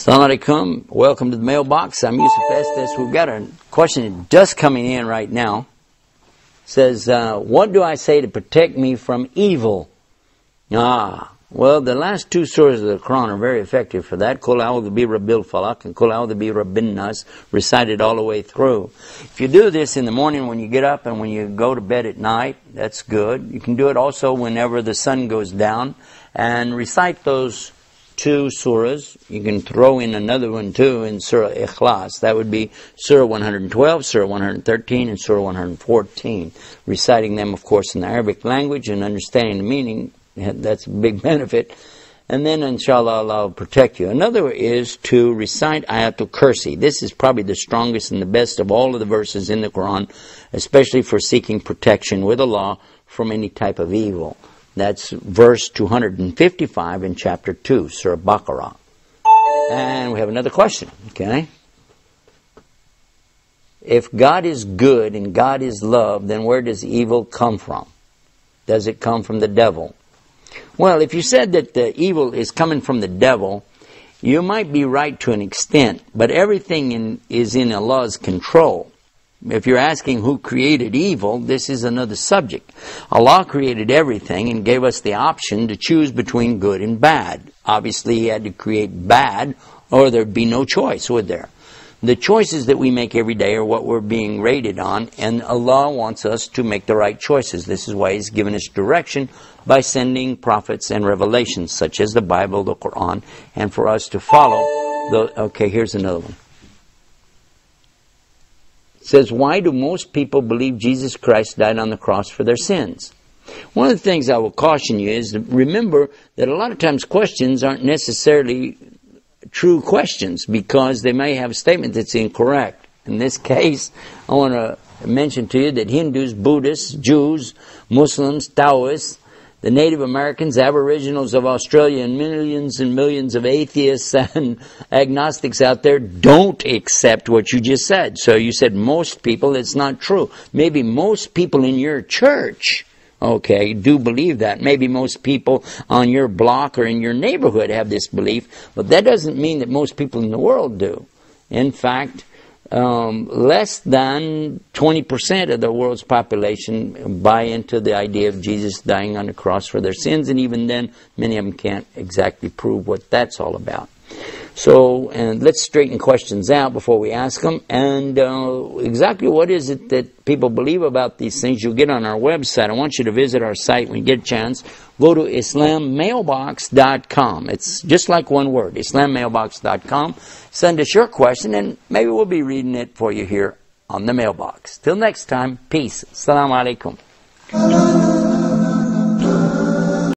Assalamu alaikum. Welcome to the mailbox. I'm Yusuf Estes. We've got a question just coming in right now. It says, what do I say to protect me from evil? Well, the last two surahs of the Quran are very effective for that. Qul a'udhu bi rabbil falaq and Qul a'udhu bi rabbin nas, recited all the way through. If you do this in the morning when you get up and when you go to bed at night, that's good. You can do it also whenever the sun goes down and recite those two surahs. You can throw in another one too in Surah Ikhlas. That would be Surah 112, Surah 113, and Surah 114. Reciting them, of course, in the Arabic language and understanding the meaning, that's a big benefit. And then, inshallah, Allah will protect you. Another is to recite Ayatul Kursi. This is probably the strongest and the best of all of the verses in the Quran, especially for seeking protection with Allah from any type of evil. That's verse 255 in chapter 2, Surah Baqarah. And we have another question, okay? If God is good and God is love, then where does evil come from? Does it come from the devil? Well, if you said that the evil is coming from the devil, you might be right to an extent, but everything is in Allah's control. If you're asking who created evil, this is another subject. Allah created everything and gave us the option to choose between good and bad. Obviously, He had to create bad, or there'd be no choice, would there? The choices that we make every day are what we're being rated on, and Allah wants us to make the right choices. This is why He's given us direction by sending prophets and revelations, such as the Bible, the Quran, and for us to follow the... Okay, here's another one. It says, why do most people believe Jesus Christ died on the cross for their sins? One of the things I will caution you is to remember that a lot of times questions aren't necessarily true questions because they may have a statement that's incorrect. In this case, I want to mention to you that Hindus, Buddhists, Jews, Muslims, Taoists, the Native Americans, Aboriginals of Australia, and millions of atheists and agnostics out there don't accept what you just said. So you said most people, it's not true. Maybe most people in your church, okay, do believe that. Maybe most people on your block or in your neighborhood have this belief, but that doesn't mean that most people in the world do. In fact, less than 20% of the world's population buy into the idea of Jesus dying on the cross for their sins, and even then, many of them can't exactly prove what that's all about. So, and let's straighten questions out before we ask them. And exactly what is it that people believe about these things, you'll get on our website. I want you to visit our site when you get a chance. Go to islammailbox.com. It's just like one word, islammailbox.com. Send us your question, and maybe we'll be reading it for you here on the mailbox. Till next time, peace. Assalamu alaikum.